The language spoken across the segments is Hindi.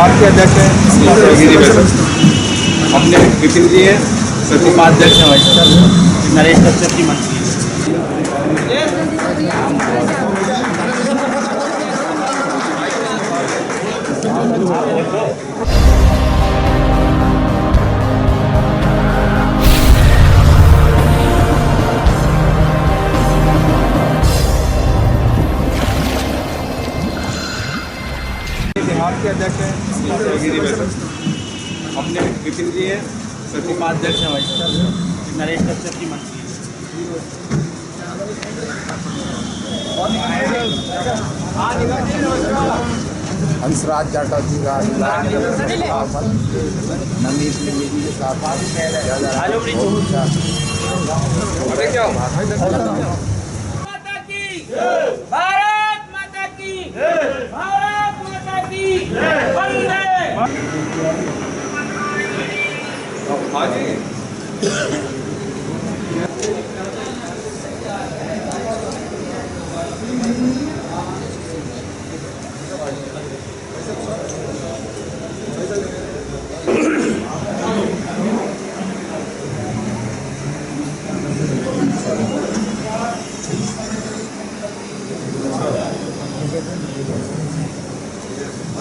समाज के अध्यक्ष हैं हमने विपिन जी है, प्रतिमा अध्यक्ष हैं नरेश कश्यप जी मंत्री। समाज के अध्यक्ष हैं हमने विपिन जी है, प्रतिमा अध्यक्ष हैं नरेश कश्यप जी मंत्री। हंसराज जाटव जी का नमीत जी के साथ भारत माता की भारत माता की वंदे।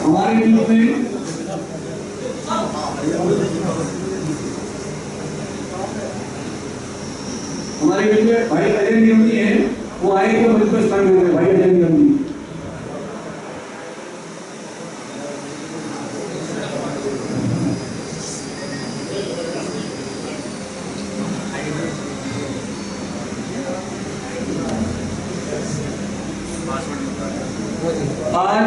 हमारे ग्रुप में हमारे ग्रुप में भाई अजय नियम जी हैं, वो आए थे मंच पर स्थान में भाई अजय नियम जी। आज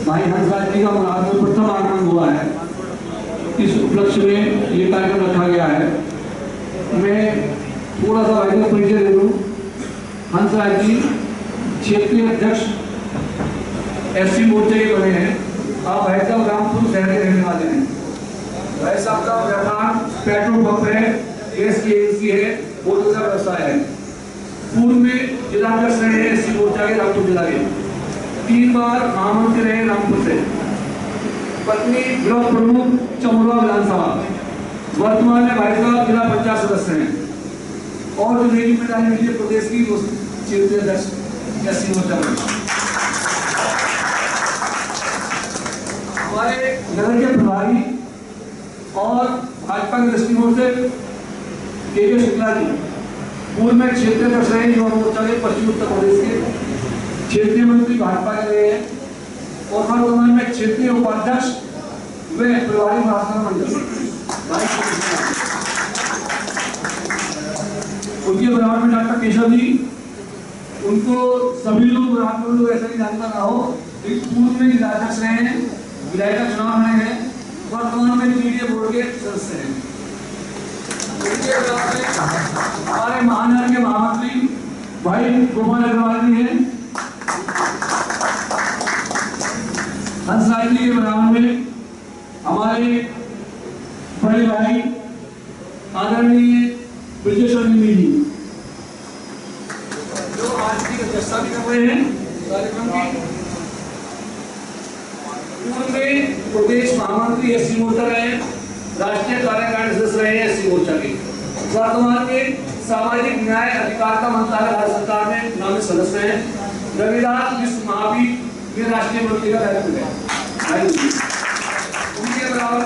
भाई हंसराज जी का मुराद में प्रथम आगमन हुआ है। इस उपलक्ष्य में ये कार्यक्रम रखा गया है। मैं थोड़ा सा भाई का परिचय दे दूं। हंसराज जी क्षेत्रीय अध्यक्ष एससी मोर्चे के बने हैं। आप भाई साहब रामपुर शहर के रहने वाले हैं। भाई साहब का व्यापार पेट्रोल पंप है, गैस की एजेंसी है, होटल का व्यवसाय है। पूर्व में जिला अध्यक्ष रहे एससी मोर्चा के रामपुर जिला के, 3 बार महामंत्री रहे रामपुर से। पत्नी ब्लॉक प्रमुख चमोला विधानसभा। वर्तमान में भाई साहब जिला पंचायत सदस्य हैं और जो नई जिम्मेदारी मिली है प्रदेश की क्षेत्रीय अध्यक्ष एससी मोर्चा में। हमारे नगर के प्रभारी और भाजपा के दृष्टिकोण से के शुक्ला जी पूर्व में क्षेत्रीय अध्यक्ष रहे युवा मोर्चा के पश्चिम उत्तर प्रदेश के, क्षेत्रीय मंत्री भाजपा के रहे हैं और वर्तमान में क्षेत्रीय उपाध्यक्ष व प्रभारी महासभा मंडल। उनके बराबर में डॉक्टर केशव जी, उनको सभी लोग ऐसा नहीं जानता ना हो, पूर्व में जिलाध्यक्ष रहे हैं, विधायक का चुनाव रहे हैं, वर्तमान में मीडिया बोर्ड के सदस्य हैं। हमारे महानगर के महामंत्री भाई गोपाल अग्रवाल जी हैं। हंसराज जी के बराबर में हमारे बड़े भाई आदरणीय ब्रजेश्वर जी जो आज की अध्यक्षता भी कर रहे हैं कार्यक्रम की। पूर्व में प्रदेश महामंत्री एससी मोर्चा रहे, राष्ट्रीय कार्यकारिणी सदस्य रहे एससी मोर्चा के। वर्तमान में सामाजिक न्याय अधिकारिता मंत्रालय भारत सरकार में नामित सदस्य हैं। रविदास विश्व महापीठ के राष्ट्रीय मंत्री का दायित्व है। उनके बराबर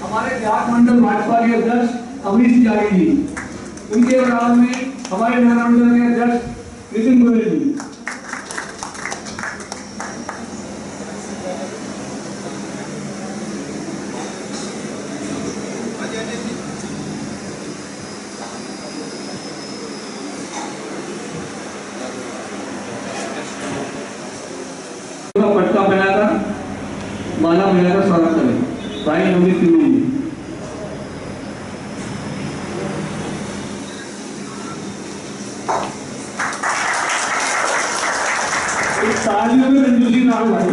हमारे बिहार मंडल भाजपा के अध्यक्ष अमरीश त्यागी जी, उनके बराबर में हमारे नगर मंडल के अध्यक्ष नितिन गोयल जी। पटका पहनाकर माला महिला का स्वागत करें भाई नवनीत तिवारी जी। तालियों में रंजू जी नाम भाई।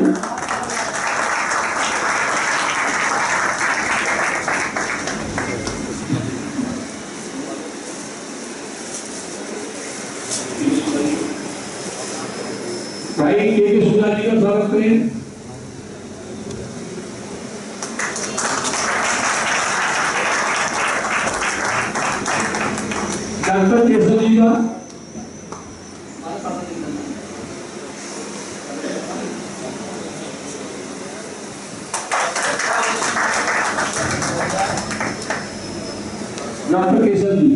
भाई के शुक्ला जी का स्वागत करें। डॉक्टर केशव जी का डॉक्टर केशव जी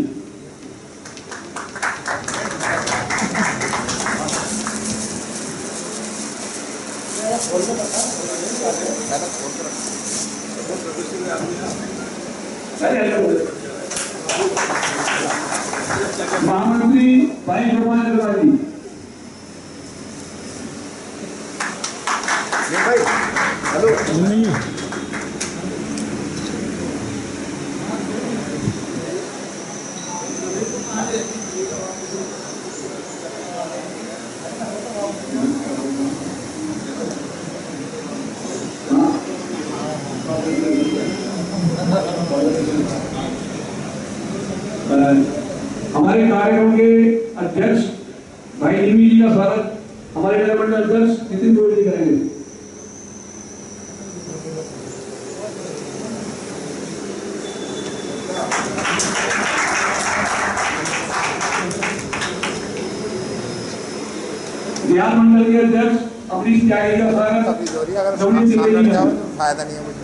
महामंत्री भाई गोपाल अग्रवाल जी हमारे कार्यक्रम के अध्यक्ष भाई निमी जी का स्वागत हमारे नगर मंडल अध्यक्ष नितिन गोयल जी करेंगे। बिहार मंडल के अध्यक्ष अमरीश त्यागी का स्वागत फायदा नहीं है मुझे।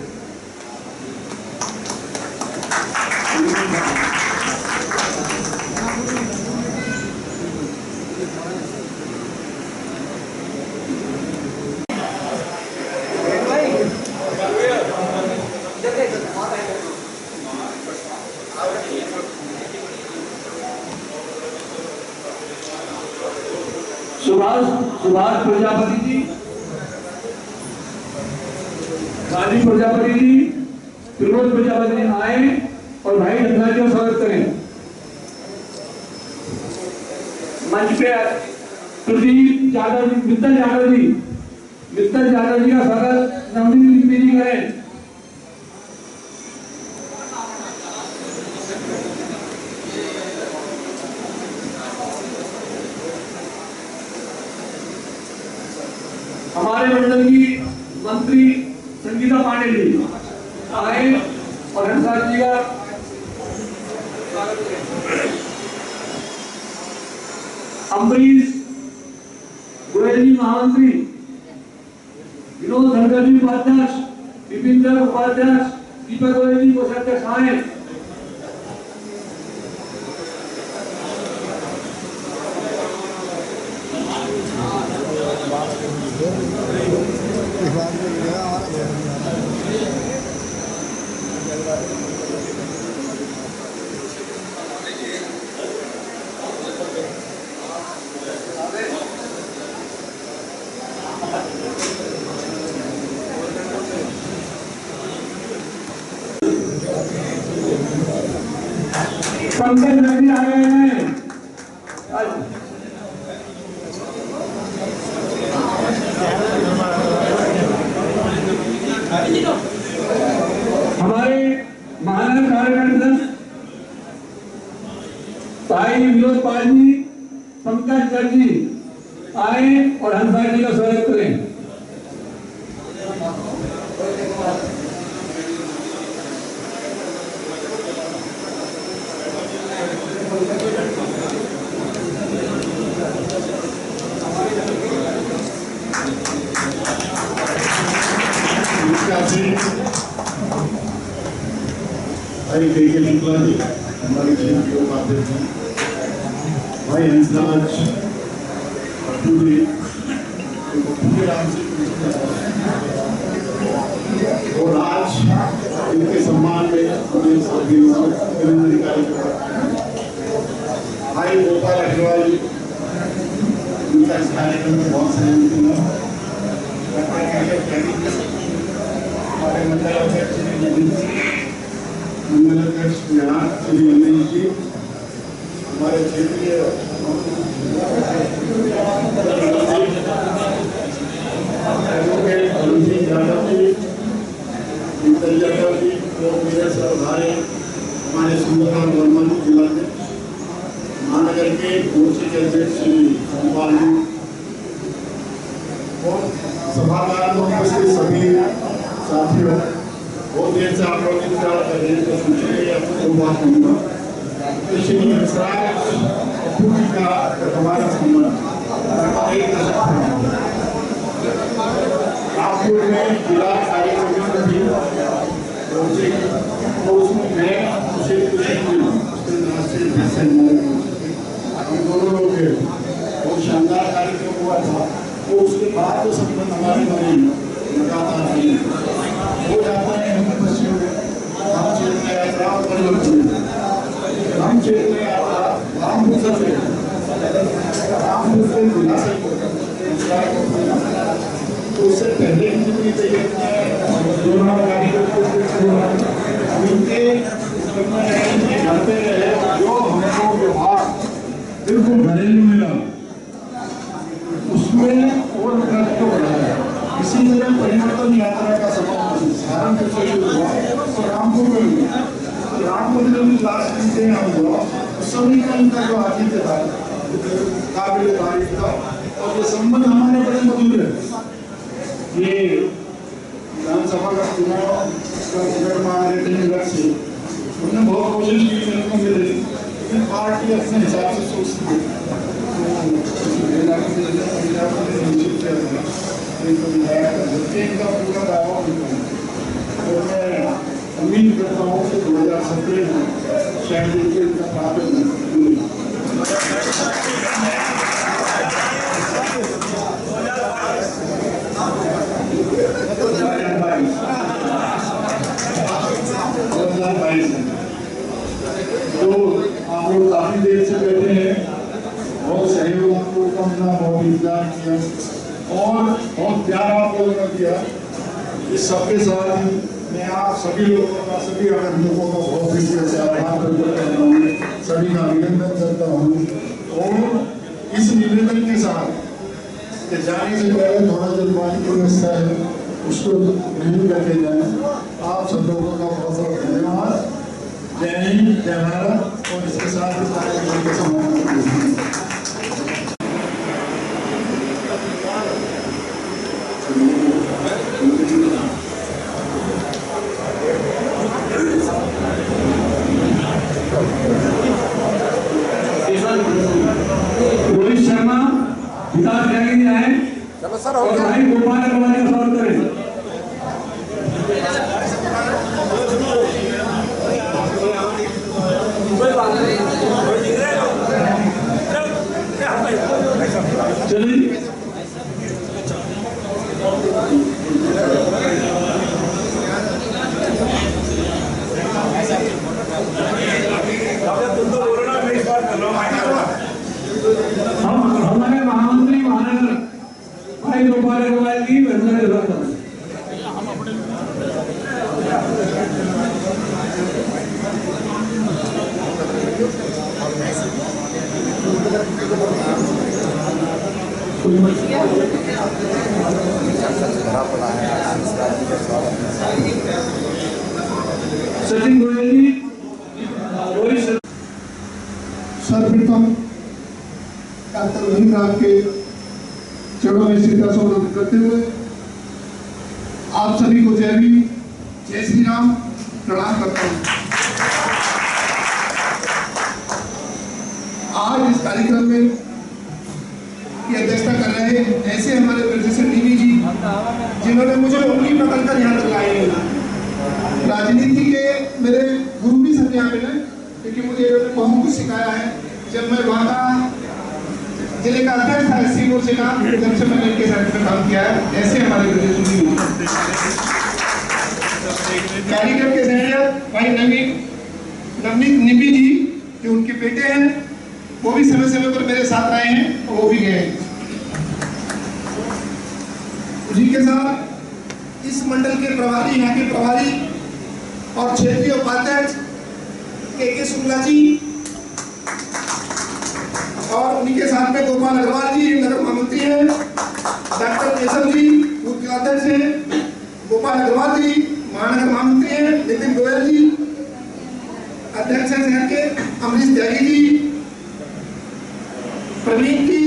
सुभाष प्रजापति जी, राजीव प्रजापति जी, त्रिलोक प्रजापति जी आए और भाई धन्ना जी का स्वागत करें। मंच पे प्रदीप यादव जी, मित्तल यादव जी का स्वागत नवनीत जी करें। हमारे मंडल की मंत्री संगीता पांडे जी आए और हंसार जी का अमरीश गोयल जी महामंत्री, विनोद धनगर जी उपाध्यक्ष, विपिन उपाध्यक्ष, दीपक गोयल जी कोषाध्यक्ष आए। पंकज नदी आ गए हैं। हमारे महानगर कार्यकर्ता भाई विनोद पाल जी, पंकज गर्ग जी आए और हंसार जी का स्वागत करें। भाई के शुक्ला जी, हमारे क्षेत्र के उपाध्यक्ष हैं, भाई हंसराज पूरे राम से और आज इनके सम्मान में हमें सभी कार्यक्रम भाई गोपाल अग्रवाल जी, उनका इस कार्यक्रम में बहुत सहयोग मिला। हमारे मंडल अध्यक्ष मंडल अध्यक्ष श्री अनिल जी, हमारे क्षेत्रीय यादव जी, मित्तल यादव जी, मेरे सरदारे हमारे सुंदरलाल वर्मा जी जिला के महानगर के मोर्चे के अध्यक्ष श्री गोपाल जी और सभागार में उपस्थित सभी साथियों, बहुत देर से आप लोग इंतजार कर रहे हैं तो सोचिए आपको दो बात कहूँगा। श्री हंसराज कपूर जी का हमारा सम्मान रामपुर में जिला कार्य समिति थी, तो उसमें मैं उसे हम दोनों लोग थे। बहुत शानदार कार्यक्रम हुआ था। तो उसके बाद तो संबंध हमारे बने लगातार हो जाता है। हम पश्चिम राम चैतन्य यात्रा राम चैतन्य यात्रा रामपुर से जिला से, तो उससे पहले की जितनी तैयारियां करते रहे, जो हमको व्यवहार बिल्कुल घरेलू मिला, उसमें और तो बढ़ाया। इसी तरह परिवर्तन यात्रा का सफर सहारनपुर से शुरू हुआ तो रामपुर में हुआ। रामपुर में लास्ट दिन हम हुआ, सभी का इनका जो आतिथ्य था काबिल तारीफ था, और ये संबंध हमारे बड़े मधुर है। ये विधानसभा का चुनाव से उन्होंने बहुत कोशिश की मेरे को मिले, लेकिन पार्टी अपने हिसाब से सोचती है। इनका पूरा दावा और मैं उम्मीद करता हूँ कि 2017 में शायद इनका काबिल तो आप लोग काफी देर से बैठे हैं, बहुत सहयोग आप लोगों का मिला, बहुत इंतजार किया और बहुत प्यार आप लोगों ने दिया। इस सबके साथ मैं आप सभी लोगों का, सभी अगर लोगों का बहुत से आभार प्रकट करता हूँ, सभी का अभिनंदन करता हूँ। और इस निवेदन के साथ कि जाने से पहले थोड़ा जल्दबाजी की व्यवस्था है, उसको नहीं करके जाए। आप सब लोगों का बहुत बहुत धन्यवाद। जय हिंद, जय भारत। और इसके साथ ही कार्यक्रम के समापन रोहित शर्मा विकास त्यागी आए और भाई गोपाल अग्रवाल का स्वागत करें। चलिए हमारे महामंत्री महानगर भाई गोपाल अग्रवाल की वंदना करता हूँ। सचिन गोयल जी, रोहित सर्वप्रथम डॉक्टर रविन्द्रनाथ के चरणों में श्रद्धा सुमन करते हुए आप सभी को जय भीम, जय श्री राम प्रणाम करता हूँ। आज इस कार्यक्रम में की अध्यक्षता कर रहे ऐसे हमारे प्रोफेसर टीवी जी, जिन्होंने मुझे उंगली पकड़कर यहाँ तक लाए हैं। राजनीति के मेरे गुरु भी सब यहाँ मिले, क्योंकि मुझे इन्होंने बहुत कुछ सिखाया है। जब मैं वहाँ का जिले का अध्यक्ष था एससी मोर्चे का, जब से मैंने इनके साथ में काम किया है। ऐसे हमारे प्रोफेसर टीवी कार्यक्रम के सहयोग भाई नवनीत निबी जी, जो उनके बेटे हैं, वो भी समय समय पर मेरे साथ आए हैं और वो भी गए। उसी के साथ इस मंडल के प्रभारी, यहाँ के प्रभारी और क्षेत्रीय उपाध्यक्ष के शुक्ला जी, और उन्हीं के साथ में गोपाल अग्रवाल जी नगर महामंत्री हैं, डॉक्टर केशव जी बूथ के अध्यक्ष हैं, गोपाल अग्रवाल जी महानगर महामंत्री हैं, नितिन गोयल जी अध्यक्ष हैं शहर के, अमरीश त्यागी जी, प्रवीण जी,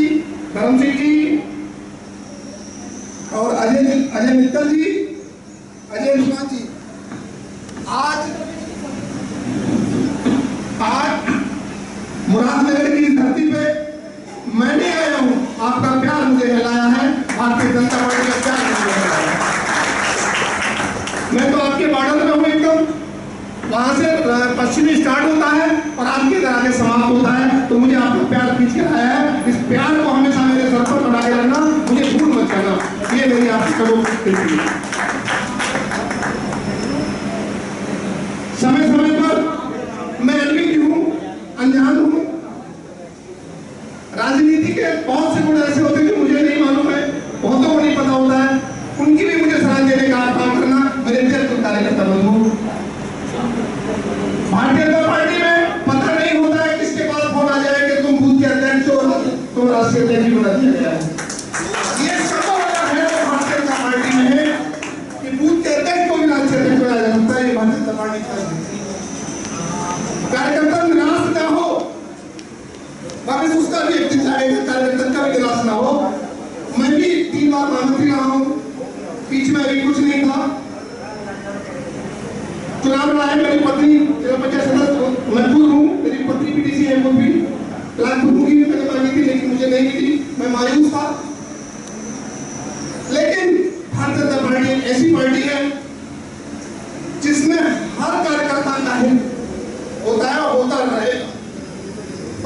धर्म सिंह जी और अजय मित्तल जी, अजय लुमा जी। आज पश्चिमी स्टार्ट होता है और आपके इधर आगे समाप्त होता है। तो मुझे आपका प्यार खींच के आया है, इस प्यार को हमेशा मेरे सर पर बना के रखना, मुझे भूल मत करना, ये मेरी आपसे करो। समय समय पर मैं अनभिज्ञ हूँ, अनजान हूँ। राजनीति के बहुत से गुण ऐसे होते हैं जो मुझे नहीं मालूम है, बहुतों को नहीं पता होता है, उनकी भी मुझे सलाह देने का काम करना, मेरे व्यक्तिगत कार्यकर्ता बंधु। भारतीय जनता पार्टी में पता नहीं होता है किसके पास फोन आ जाए कि तुम बूथ के अध्यक्ष हो, तुम राष्ट्रीय अध्यक्ष भी बना दिया गया है। ये संभव है तो भारतीय जनता पार्टी में है कि बूथ के अध्यक्ष को भी राष्ट्रीय अध्यक्ष बनाया जा सकता है। ये भारतीय जनता पार्टी का कार्यकर्ता निराश ना हो, वापिस उसका भी एक दिन जाएगा, कार्यकर्ता का भी निराश ना हो। मैं भी 3 बार महामंत्री रहा हूँ, बीच में अभी कुछ नहीं था। चुनाव लड़ा मेरी पत्नी जिला पंचायत सदस्य महफूज हूँ, मेरी पत्नी पीडीसी है, वो भी लाख रुपयों की मैंने मांगी थी लेकिन मुझे नहीं मिली, मैं मायूस था। लेकिन भारतीय जनता पार्टी एक ऐसी पार्टी है जिसमें हर कार्यकर्ता का हित होता है और होता रहेगा।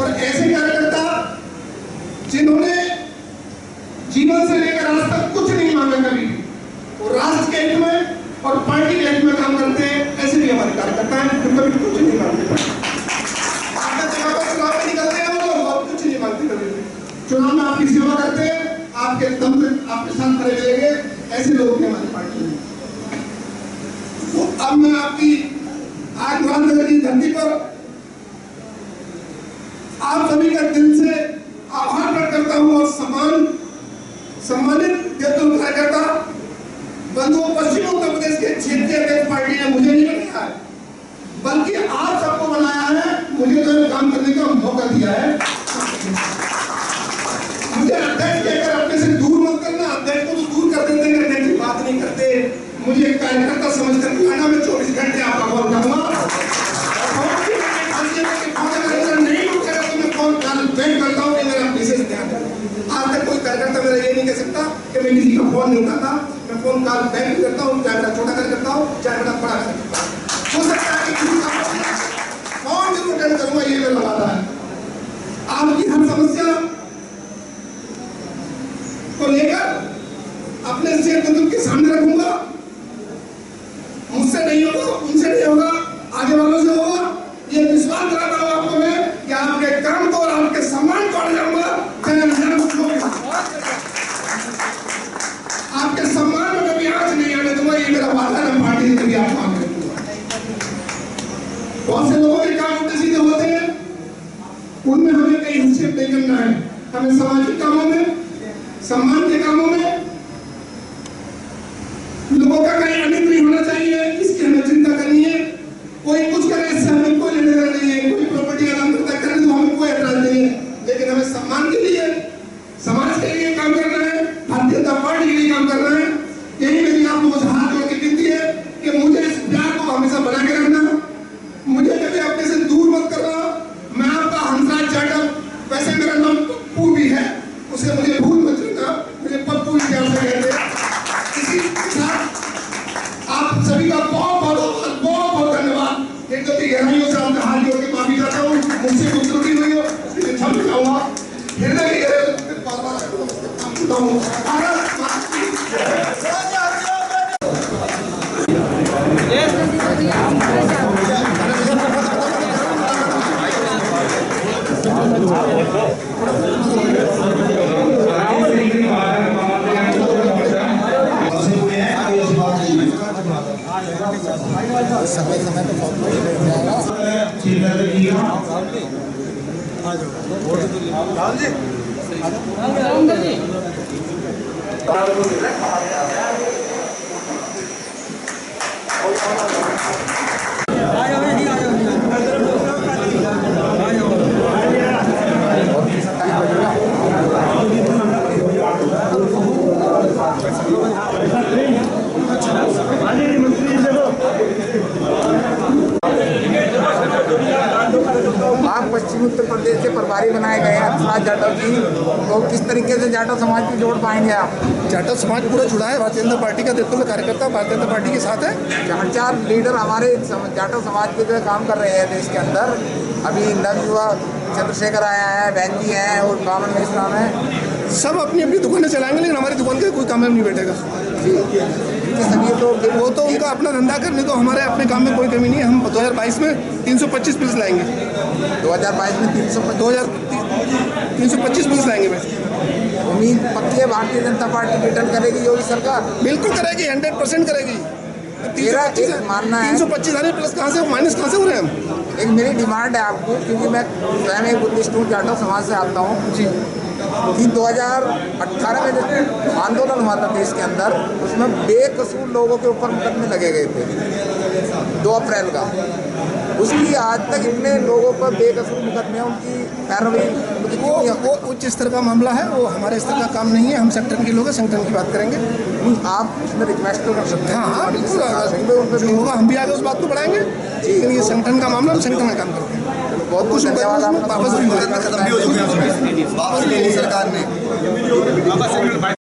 और ऐसे कार्यकर्ता जिन्होंने जीवन से लेकर आज तक कुछ नहीं मांगा कभी, वो राष्ट्र के हित में और पार्टी के हित में काम करते हैं, ऐसे भी हमारे कार्यकर्ता हैं जो कभी कुछ नहीं मांगते। आपने जगह पर चुनाव में निकलते हैं वो लोग कुछ नहीं मांगते, कभी चुनाव में आपकी सेवा करते हैं, आपके दम से आपके साथ खड़े रहेंगे, ऐसे लोग हैं हमारी पार्टी में। तो अब मैं आपकी आज मुरादनगर की धरती पर आप सभी का दिल से आभार प्रकट करता हूं और सम्मानित कार्यकर्ता बंधुओं, पश्चिम उत्तर प्रदेश के क्षेत्रीय अध्यक्ष पार्टी ने मुझे नहीं बनाया है, बल्कि आप सबको बनाया है, मुझे तो काम करने का मौका दिया है। मुझे अध्यक्ष कहकर अपने से दूर मत करना, अध्यक्ष को तो दूर कर देते हैं, अध्यक्ष की बात नहीं करते। मुझे कार्यकर्ता समझकर बुलाना, मैं 24 घंटे आपका कॉल करूंगा। नहीं उठेगा तो मैं फोन कॉल बैक करता हूँ, मेरा विशेष ध्यान है। आज तक कोई कार्यकर्ता मेरा ये नहीं कह सकता कि मैं किसी का फोन नहीं उठाता, मैं फोन कॉल बैक भी करता हूँ, चाहे मेरा छोटा करता हूँ, चाहे मेरा बड़ा करता हूँ। हो सकता है कि किसी का फोन जरूर अटेंड करूंगा, ये मेरा वादा है। आपकी हर समस्या को लेकर अपने से बंधु के सामने रखूंगा। मुझसे नहीं होगा, उनसे नहीं होगा, आगे वालों से होगा। ये विश्वास दिलाता हूँ आपको मैं कि आपके काम को और आपके सम्मान को जाऊंगा। आपके सम्मान में कभी आंच नहीं आने दूंगा, ये मेरा वादा है। पार्टी से कभी आप मांग रखूंगा। बहुत से लोगों के काम उल्टे सीधे होते हैं, उनमें हमें कहीं हस्तक्षेप नहीं करना है। हमें सामाजिक कामों में, सम्मान के कामों में लोगों का कहीं अनित नहीं होना चाहिए, इसकी हमें चिंता करनी है। कोई कुछ करे इससे हमें कोई लेना देना नहीं है, कोई प्रॉपर्टी का नाम करता करे तो हमें कोई एतराज नहीं है, लेकिन हमें सम्मान के लिए, समाज के लिए काम करना है, भारतीय जनता पार्टी के लिए काम करना है। यही मेरी आप लोगों से हाथ जोड़ के विनती है कि मुझे इस प्यार को हमेशा बना के रखना, मुझे कभी अपने से दूर मत करना। मैं आपका हंसराज जाटव, वैसे मेरा नाम पप्पू भी है, उसे मुझे भूल मत करना, मुझे पप्पू ही प्यार से कहते हैं। इसी के साथ आप सभी का बहुत बहुत धन्यवाद। एक तो गहराइयों से आपका हाथ जोड़ के माफी चाहता हूँ, मुझसे कुछ त्रुटि हुई हो इसलिए क्षमा चाहूंगा। हृदय की गहराइयों से समय समय पर आप 25 पश्चिमी उत्तर प्रदेश से प्रभारी बनाए गए हैं हंसराज जाटव जी, तो किस तरीके से जाटव समाज को जोड़ पाएंगे आप? जाटव समाज पूरा जुड़ा है, भारतीय जनता पार्टी का नेतृत्व में कार्यकर्ता भारतीय जनता पार्टी के साथ है। 4 लीडर हमारे जाटव समाज के जो काम कर रहे हैं देश के अंदर। अभी नवयुवा चंद्रशेखर आया है, बहन जी हैं और बामन मिश्रा है। सब अपनी अपनी दुकानें चलाएंगे, लेकिन हमारी दुकान का कोई काम में नहीं बैठेगा। सभी तो वो तो उनका अपना धंधा करने को, हमारे अपने काम में कोई कमी नहीं है। हम 2022 में 325 बिल्स लाएंगे। 2022 में 325 बिल्स लाएंगे। मैं उम्मीद पक्की है भारतीय जनता पार्टी रिटर्न करेगी योगी सरकार? बिल्कुल करेगी, 100% करेगी। मेरा एक मानना है 325 प्लस कहाँ से माइनस कहाँ से हो रहे हैं हम? एक मेरी डिमांड है आपको, क्योंकि मैं स्वयं एक बुद्धिस्ट हूँ, जाटव समाज से आता हूँ जी, कि 2018 में जो आंदोलन हुआ था देश के अंदर, उसमें बेकसूर लोगों के ऊपर मुकदमे लगे गए थे 2 अप्रैल का। उसकी आज तक इतने लोगों पर बेकसूर मुकदमे, उनकी पैरवी, वो उच्च स्तर का मामला है, वो हमारे स्तर का काम नहीं है। हम संगठन के लोग हैं, संगठन की बात करेंगे। आप उसमें रिक्वेस्ट तो कर सकते हैं। हाँ बिल्कुल, जो होगा हम भी आगे उस बात को बढ़ाएंगे, लेकिन ये संगठन का मामला, हम संगठन का काम करते हैं। बहुत कुछ धन्यवाद आपका। वापस भी सरकार ने